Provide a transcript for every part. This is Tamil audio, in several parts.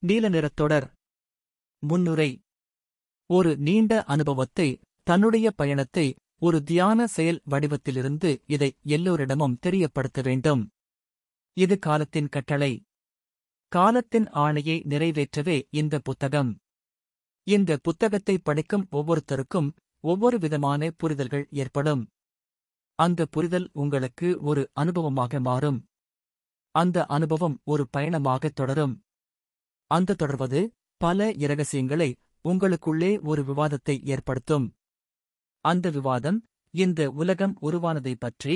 நீல நிறத் தொடர். முன்னுரை. ஒரு நீண்ட அனுபவத்தை, தன்னுடைய பயணத்தை ஒரு தியான செயல் வடிவத்திலிருந்து இதை எல்லோரிடமும் தெரியப்படுத்த வேண்டும். இது காலத்தின் கட்டளை. காலத்தின் ஆணையை நிறைவேற்றவே இந்த புத்தகம். இந்த புத்தகத்தை படிக்கும் ஒவ்வொருத்தருக்கும் ஒவ்வொரு விதமான புரிதல்கள் ஏற்படும். அந்த புரிதல் உங்களுக்கு ஒரு அனுபவமாக மாறும். அந்த அனுபவம் ஒரு பயணமாகத் தொடரும். அந்த தொடர்வது பல இரகசியங்களை உங்களுக்குள்ளே ஒரு விவாதத்தை ஏற்படுத்தும். அந்த விவாதம் இந்த உலகம் உருவானதைப் பற்றி,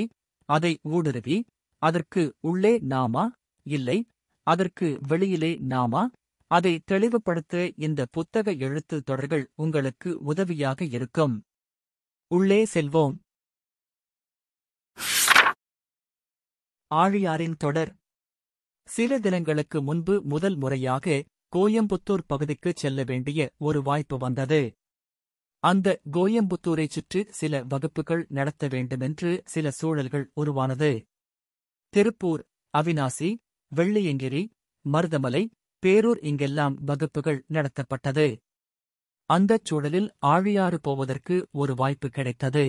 அதை ஊடுருவி, அதற்கு உள்ளே நாமா, இல்லை அதற்கு வெளியிலே நாமா, அதை தெளிவுபடுத்த இந்த புத்தக எழுத்து தொடர்கள் உங்களுக்கு உதவியாக இருக்கும். உள்ளே செல்வோம். ஆழியாரின் தொடர். சில தினங்களுக்கு முன்பு முதல் முறையாக கோயம்புத்தூர் பகுதிக்குச் செல்ல வேண்டிய ஒரு வாய்ப்பு வந்தது. அந்த கோயம்புத்தூரைச் சுற்றி சில வகுப்புகள் நடத்த வேண்டுமென்று சில சூழல்கள் உருவானது. திருப்பூர், அவிநாசி, வெள்ளியங்கிரி, மருதமலை, பேரூர் இங்கெல்லாம் வகுப்புகள் நடத்தப்பட்டது. அந்தச் சூழலில் ஆழியாறு போவதற்கு ஒரு வாய்ப்பு கிடைத்தது.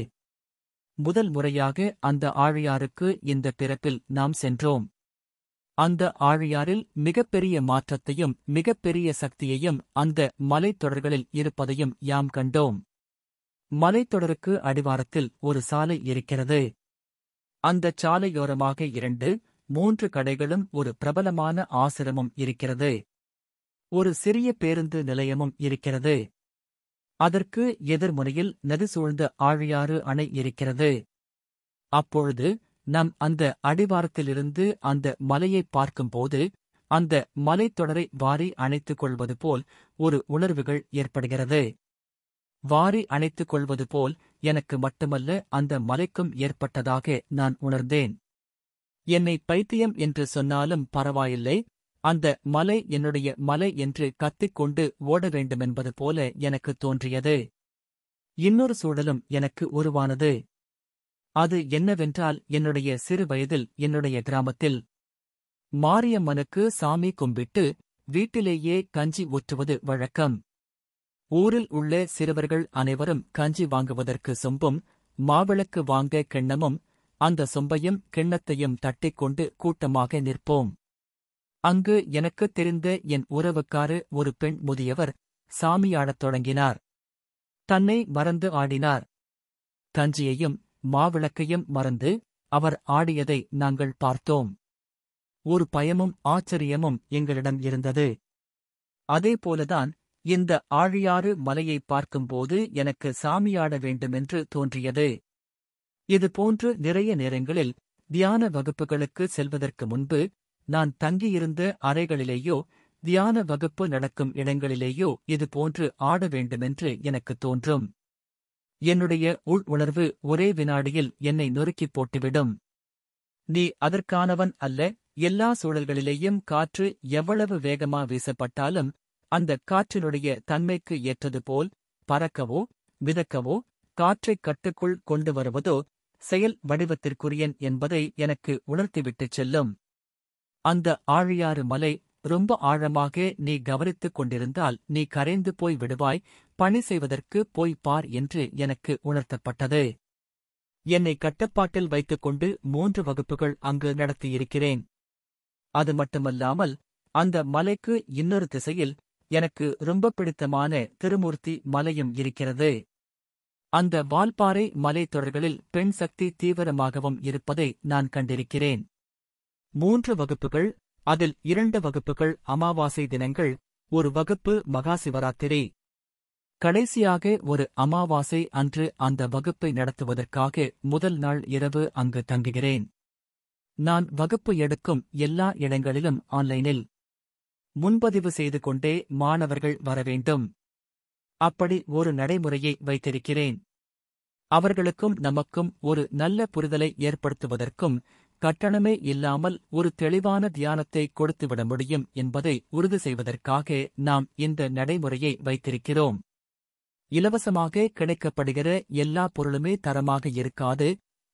முதல் முறையாக அந்த ஆழியாருக்கு இந்த பிறப்பில் நாம் சென்றோம். அந்த ஆழியாறில் மிகப்பெரிய மாற்றத்தையும் மிகப்பெரிய சக்தியையும் அந்த மலைத்தொடர்களில் இருப்பதையும் யாம் கண்டோம். மலைத்தொடருக்கு அடிவாரத்தில் ஒரு சாலை இருக்கிறது. அந்தச் சாலையோரமாக 2-3 கடைகளும் ஒரு பிரபலமான ஆசிரமம் இருக்கிறது. ஒரு சிறிய பேருந்து நிலையமும் இருக்கிறது. அதற்கு எதிர்முனையில் நதி சூழ்ந்த ஆழியாறு அணை இருக்கிறது. அப்பொழுது நம் அந்த அடிவாரத்திலிருந்து அந்த மலையைப் பார்க்கும்போது அந்த மலைத்தொடரை வாரி அணைத்துக் கொள்வது போல் ஒரு உணர்வுகள் ஏற்படுகிறது. வாரி அணைத்துக் கொள்வது போல் எனக்கு மட்டுமல்ல, அந்த மலைக்கும் ஏற்பட்டதாக நான் உணர்ந்தேன். என்னை பைத்தியம் என்று சொன்னாலும் பரவாயில்லை, அந்த மலை என்னுடைய மலை என்று கத்திக்கொண்டு ஓட வேண்டுமென்பது போல எனக்கு தோன்றியது. இன்னொரு சூழலும் எனக்கு உருவானது. அது என்னவென்றால், என்னுடைய சிறு வயதில் என்னுடைய கிராமத்தில் மாரியம்மனுக்கு சாமி கும்பிட்டு வீட்டிலேயே கஞ்சி ஊற்றுவது வழக்கம். ஊரில் உள்ள சிறுவர்கள் அனைவரும் கஞ்சி வாங்குவதற்கு சொம்பும் மாவிளக்கு வாங்க கிண்ணமும், அந்த சொம்பையும் கிண்ணத்தையும் தட்டிக்கொண்டு கூட்டமாக நிற்போம். அங்கு எனக்குத் தெரிந்த என் உறவுக்கார ஒரு பெண் முதியவர் சாமியாடத் தொடங்கினார். தன்னை மறந்து ஆடினார். கஞ்சியையும் மாவிளக்கையும் மறந்து அவர் ஆடியதை நாங்கள் பார்த்தோம். ஒரு பயமும் ஆச்சரியமும் எங்களிடம் இருந்தது. அதேபோலதான் இந்த ஆழியாறு மலையைப் பார்க்கும்போது எனக்கு சாமியாட வேண்டுமென்று தோன்றியது. இதுபோன்று நிறைய நேரங்களில் தியான வகுப்புகளுக்கு செல்வதற்கு முன்பு நான் தங்கியிருந்த அறைகளிலேயோ தியான வகுப்பு நடக்கும் இடங்களிலேயோ இதுபோன்று ஆட வேண்டுமென்று எனக்குத் தோன்றும். என்னுடைய உள் உணர்வு ஒரே வினாடியில் என்னை நொறுக்கிப் போட்டுவிடும். நீ அதற்கானவன் அல்ல. எல்லா சூழல்களிலேயும் காற்று எவ்வளவு வேகமா வீசப்பட்டாலும் அந்தக் காற்றினுடைய தன்மைக்கு ஏற்றது போல் பறக்கவோ மிதக்கவோ காற்றைக் கட்டுக்குள் கொண்டு வருவதோ செயல் வடிவத்திற்குரியன் என்பதை எனக்கு உணர்த்திவிட்டுச் செல்லும். அந்த ஆழியாறு மலை ரொம்ப ஆழமாக நீ கவனித்துக் கொண்டிருந்தால் நீ கரைந்து போய் விடுவாய், பணி செய்வதற்கு போய் பார் என்று எனக்கு உணர்த்தப்பட்டது. என்னை கட்டுப்பாட்டில் வைத்துக்கொண்டு 3 வகுப்புகள் அங்கு நடத்தியிருக்கிறேன். அது மட்டுமல்லாமல் அந்த மலைக்கு இன்னொரு திசையில் எனக்கு ரொம்ப பிடித்தமான திருமூர்த்தி மலையும் இருக்கிறது. அந்த வால்பாறை மலைத்தொடர்களில் பெண் சக்தி தீவிரமாகவும் இருப்பதை நான் கண்டிருக்கிறேன். 3 வகுப்புகள், அதில் 2 வகுப்புகள் அமாவாசை தினங்கள், ஒரு வகுப்பு மகாசிவராத்திரி. கடைசியாக ஒரு அமாவாசை அன்று அந்த வகுப்பை நடத்துவதற்காக முதல் நாள் இரவு அங்கு தங்குகிறேன். நான் வகுப்பு எடுக்கும் எல்லா இடங்களிலும் ஆன்லைனில் முன்பதிவு செய்து கொண்டே மாணவர்கள் வரவேண்டும். அப்படி ஒரு நடைமுறையை வைத்திருக்கிறேன். அவர்களுக்கும் நமக்கும் ஒரு நல்ல புரிதலை ஏற்படுத்துவதற்கும் கட்டணமே இல்லாமல் ஒரு தெளிவான தியானத்தை கொடுத்துவிட முடியும் என்பதை உறுதி செய்வதற்காக நாம் இந்த நடைமுறையை வைத்திருக்கிறோம். இலவசமாக கிடைக்கப்படுகிற எல்லா பொருளுமே தரமாக இருக்காது,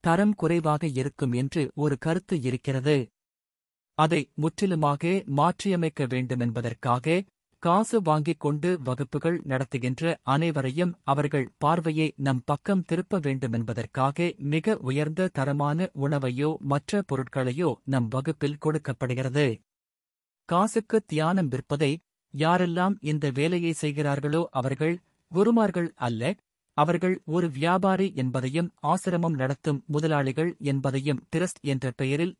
தரம் குறைவாக இருக்கும் என்று ஒரு கருத்து இருக்கிறது. அதை முற்றிலுமாக மாற்றியமைக்க வேண்டுமென்பதற்காக காசு வாங்கிக் கொண்டு வகுப்புகள் நடத்துகின்ற அனைவரையும் அவர்கள் பார்வையை நம் பக்கம் திருப்ப வேண்டுமென்பதற்காக மிக உயர்ந்த தரமான உணவையோ மற்ற பொருட்களையோ நம் வகுப்பில் கொடுக்கப்படுகிறது. காசுக்கு தியானம் விற்பதை யாரெல்லாம் இந்த வேலையை செய்கிறார்களோ அவர்கள் குருமார்கள் அல்ல, அவர்கள் ஒரு வியாபாரி என்பதையும் ஆசிரமம் நடத்தும் முதலாளிகள் என்பதையும் டிரஸ்ட் என்ற பெயரில்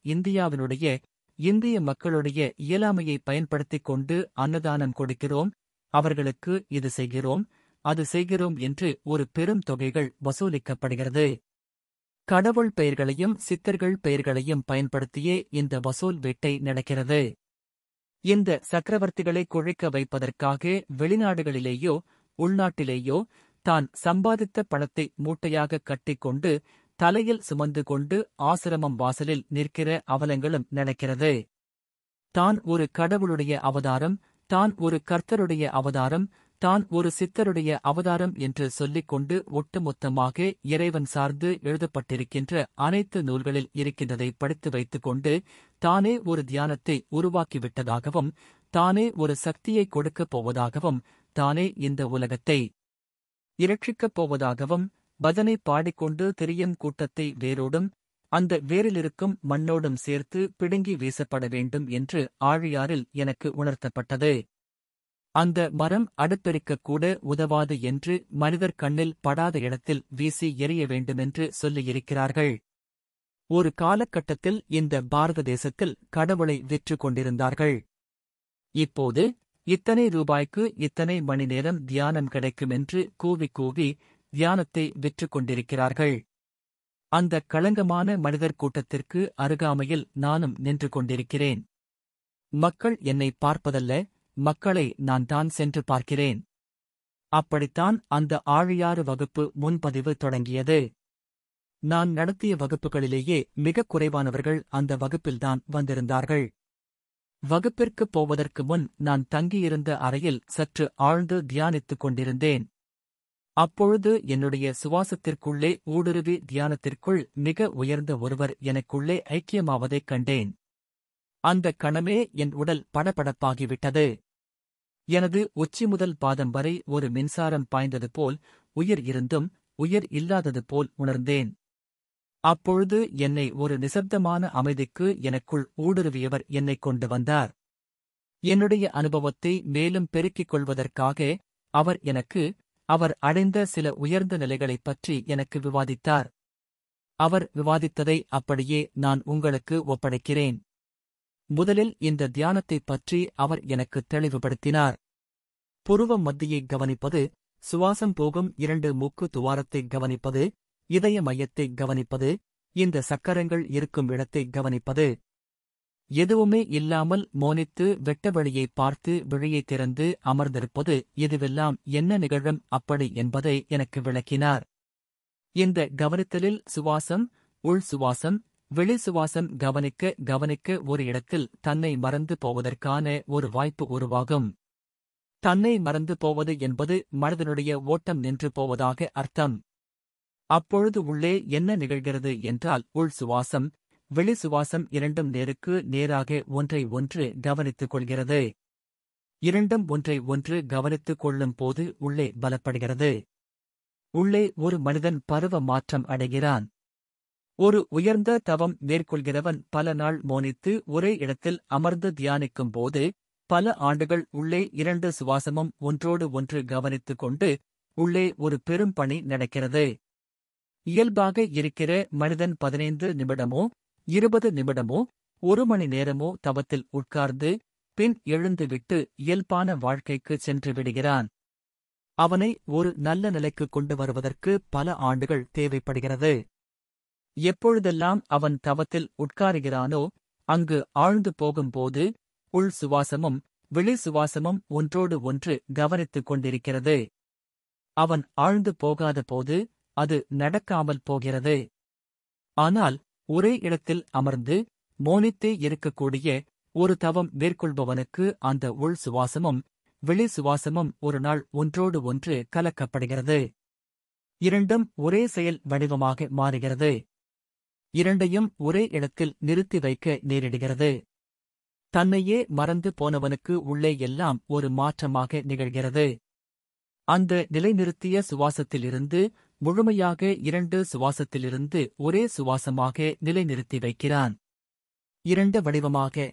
இந்திய மக்களுடைய இயலாமையை பயன்படுத்திக் கொண்டு அன்னதானம் கொடுக்கிறோம், அவர்களுக்கு இது செய்கிறோம் அது செய்கிறோம் என்று ஒரு பெரும் தொகைகள் வசூலிக்கப்படுகிறது. கடவுள் பெயர்களையும் சித்தர்கள் பெயர்களையும் பயன்படுத்தியே இந்த வசூல் வேட்டை நடக்கிறது. இந்த சக்கரவர்த்திகளை குழைக்க வைப்பதற்காக வெளிநாடுகளிலேயோ உள்நாட்டிலேயோ தான் சம்பாதித்த பணத்தை மூட்டையாக கட்டிக்கொண்டு தலையில் சுமந்து கொண்டு ஆசிரமம் வாசலில் நிற்கிற அவலங்களும் நடக்கிறது. தான் ஒரு கடவுளுடைய அவதாரம், தான் ஒரு கர்த்தருடைய அவதாரம், தான் ஒரு சித்தருடைய அவதாரம் என்று சொல்லிக் கொண்டு ஒட்டுமொத்தமாக இறைவன் சார்ந்து எழுதப்பட்டிருக்கின்ற அனைத்து நூல்களில் இருக்கின்றதை படித்து வைத்துக் கொண்டு தானே ஒரு தியானத்தை உருவாக்கிவிட்டதாகவும் தானே ஒரு சக்தியை கொடுக்கப் போவதாகவும் தானே இந்த உலகத்தை இரட்சிக்கப் போவதாகவும் பஜனை பாடிக்கொண்டு திரியும் கூட்டத்தை வேரோடும் அந்த வேரிலிருக்கும் மண்ணோடும் சேர்த்து பிடுங்கி வீசப்பட வேண்டும் என்று ஆழியாரில் எனக்கு உணர்த்தப்பட்டது. அந்த மரம் அடுப்பெரிக்கக்கூட உதவாது என்று மனிதர் கண்ணில் படாத இடத்தில் வீசி எறிய வேண்டுமென்று சொல்லியிருக்கிறார்கள். ஒரு காலகட்டத்தில் இந்த பாரத தேசத்தில் கடவுளை விற்று கொண்டிருந்தார்கள். இப்போது இத்தனை ரூபாய்க்கு இத்தனை மணி நேரம் தியானம் கிடைக்குமென்று கூவி கூவி தியானத்தை விற்று கொண்டிருக்கிறார்கள். அந்த களங்கமான மனிதர் கூட்டத்திற்கு அருகாமையில் நானும் நின்று கொண்டிருக்கிறேன். மக்கள் என்னை பார்ப்பதல்ல, மக்களை நான் தான் சென்று பார்க்கிறேன். அப்படித்தான் அந்த ஆழியாறு வகுப்பு முன்பதிவு தொடங்கியது. நான் நடத்திய வகுப்புகளிலேயே மிகக் குறைவானவர்கள் அந்த வகுப்பில்தான் வந்திருந்தார்கள். வகுப்பிற்குப் போவதற்கு முன் நான் தங்கியிருந்த அறையில் சற்று ஆழ்ந்து தியானித்துக் கொண்டிருந்தேன். அப்பொழுது என்னுடைய சுவாசத்திற்குள்ளே ஊடுருவி தியானத்திற்குள் மிக உயர்ந்த ஒருவர் எனக்குள்ளே ஐக்கியமாவதைக் கண்டேன். அந்த கணமே என் உடல் படபடப்பாகிவிட்டது. எனது உச்சி முதல் பாதம் வரை ஒரு மின்சாரம் பாய்ந்தது போல் உயிர் இருந்தும் உயிர் இல்லாதது போல் உணர்ந்தேன். அப்பொழுது என்னை ஒரு நிசப்தமான அமைதிக்கு எனக்குள் ஊடுருவியவர் என்னைக் கொண்டு வந்தார். என்னுடைய அனுபவத்தை மேலும் பெருக்கிக் கொள்வதற்காக அவர் அடைந்த சில உயர்ந்த நிலைகளைப் பற்றி எனக்கு விவாதித்தார். அவர் விவாதித்ததை அப்படியே நான் உங்களுக்கு ஒப்படைக்கிறேன். முதலில் இந்த தியானத்தைப் பற்றி அவர் எனக்கு தெளிவுபடுத்தினார். புருவ மத்தியை கவனிப்பது, சுவாசம் போகும் 2 மூக்கு துவாரத்தை கவனிப்பது, இதய மையத்தை கவனிப்பது, இந்த சக்கரங்கள் இருக்கும் இடத்தை கவனிப்பது. எதுவுமே இல்லாமல் மோனித்து வெட்ட வெளியை பார்த்து விழியை திறந்து அமர்ந்திருப்பது, இதுவெல்லாம் என்ன நிகழும் அப்படி என்பதை எனக்கு விளக்கினார். இந்த கவனித்தலில் சுவாசம், உள் சுவாசம், வெளி சுவாசம் கவனிக்க ஒரு இடத்தில் தன்னை மறந்து போவதற்கான ஒரு வாய்ப்பு உருவாகும். தன்னை மறந்து போவது என்பது மனதனுடைய ஓட்டம் நின்று போவதாக அர்த்தம். அப்பொழுது உள்ளே என்ன நிகழ்கிறது என்றால் உள் சுவாசம், வெளி சுவாசம் இரண்டும் நேருக்கு நேராக ஒன்றை ஒன்று கவனித்துக் கொள்கிறது. இரண்டும் ஒன்றை ஒன்று கவனித்துக் கொள்ளும் போது உள்ளே பலப்படுகிறது. உள்ளே ஒரு மனிதன் பருவ மாற்றம் அடைகிறான். ஒரு உயர்ந்த தவம் மேற்கொள்கிறவன் பல நாள் மோனித்து ஒரே இடத்தில் அமர்ந்து தியானிக்கும் போது பல ஆண்டுகள் உள்ளே 2 சுவாசமும் ஒன்றோடு ஒன்று கவனித்துக் கொண்டு உள்ளே ஒரு பெரும் பணி நடக்கிறது. இயல்பாக இருக்கிற மனிதன் 15 நிமிடமோ 20 நிமிடமோ 1 மணி நேரமோ தவத்தில் உட்கார்ந்து பின் எழுந்துவிட்டு இயல்பான வாழ்க்கைக்கு சென்று விடுகிறான். அவனை ஒரு நல்ல நிலைக்கு கொண்டு வருவதற்கு பல ஆண்டுகள் தேவைப்படுகிறது. எப்பொழுதெல்லாம் அவன் தவத்தில் உட்காருகிறானோ அங்கு ஆழ்ந்து போகும்போது உள் சுவாசமும் வெளி சுவாசமும் ஒன்றோடு ஒன்று கவனித்துக் கொண்டிருக்கிறது. அவன் ஆழ்ந்து போகாத போது அது நடக்காமல் போகிறது. ஆனால் ஒரே இடத்தில் அமர்ந்து மோனித்தே இருக்கக்கூடிய ஒரு தவம் மேற்கொள்பவனுக்கு அந்த உள் சுவாசமும் வெளி சுவாசமும் ஒரு நாள் ஒன்றோடு ஒன்று கலக்கப்படுகிறது. இரண்டும் ஒரே செயல் வடிவமாக மாறுகிறது. இரண்டையும் ஒரே இடத்தில் நிறுத்தி வைக்க நேரிடுகிறது. தன்னையே மறந்து போனவனுக்கு உள்ளே எல்லாம் ஒரு மாற்றமாக நிகழ்கிறது. அந்த நிலைநிறுத்திய சுவாசத்திலிருந்து முழுமையாக 2 சுவாசத்திலிருந்து ஒரே சுவாசமாக நிலைநிறுத்தி வைக்கிறான். 2 வடிவமாக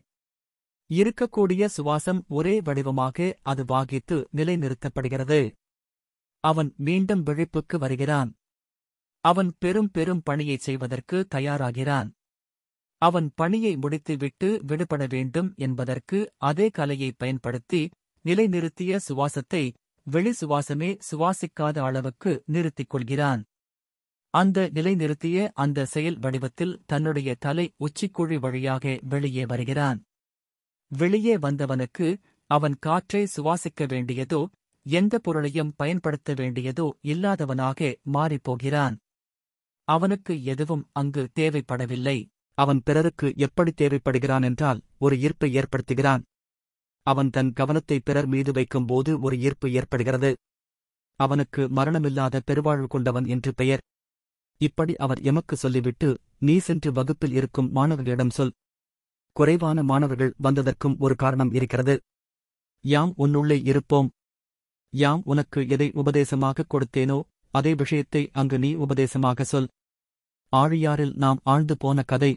இருக்கக்கூடிய சுவாசம் ஒரே வடிவமாக அது வாகித்து நிலைநிறுத்தப்படுகிறது. அவன் மீண்டும் விழிப்புக்கு வருகிறான். அவன் பெரும் பணியைச் செய்வதற்கு தயாராகிறான். அவன் பணியை முடித்துவிட்டு விடுபட வேண்டும் என்பதற்கு அதே கலையை பயன்படுத்தி நிலைநிறுத்திய சுவாசத்தை வெளி சுவாசமே சுவாசிக்காத அளவுக்கு நிறுத்திக் கொள்கிறான். அந்த நிலைநிறுத்திய அந்த செயல் வடிவத்தில் தன்னுடைய தலை உச்சிக்குழி வழியாக வெளியே வருகிறான். வெளியே வந்தவனுக்கு அவன் காற்றை சுவாசிக்க வேண்டியதோ எந்த பொருளையும் பயன்படுத்த வேண்டியதோ இல்லாதவனாக மாறிப்போகிறான். அவனுக்கு எதுவும் அங்கு தேவைப்படவில்லை. அவன் பிறருக்கு எப்படி தேவைப்படுகிறான் என்றால் ஒரு ஈர்ப்பை ஏற்படுத்துகிறான். அவன் தன் கவனத்தை பிறர் மீது வைக்கும்போது ஒரு ஈர்ப்பு ஏற்படுகிறது. அவனுக்கு மரணமில்லாத பெருவாழ்வு கொண்டவன் என்று பெயர். இப்படி அவர் எமக்கு சொல்லிவிட்டு, நீ சென்று வகுப்பில் இருக்கும் மாணவர்களிடம் சொல். குறைவான மாணவர்கள் வந்ததற்கும் ஒரு காரணம் இருக்கிறது. யாம் உன்னுள்ளே இருப்போம். யாம் உனக்கு எதை உபதேசமாகக் கொடுத்தேனோ அதே விஷயத்தை அங்கு நீ உபதேசமாக சொல். ஆழியாறில் நாம் ஆழ்ந்து போன கதை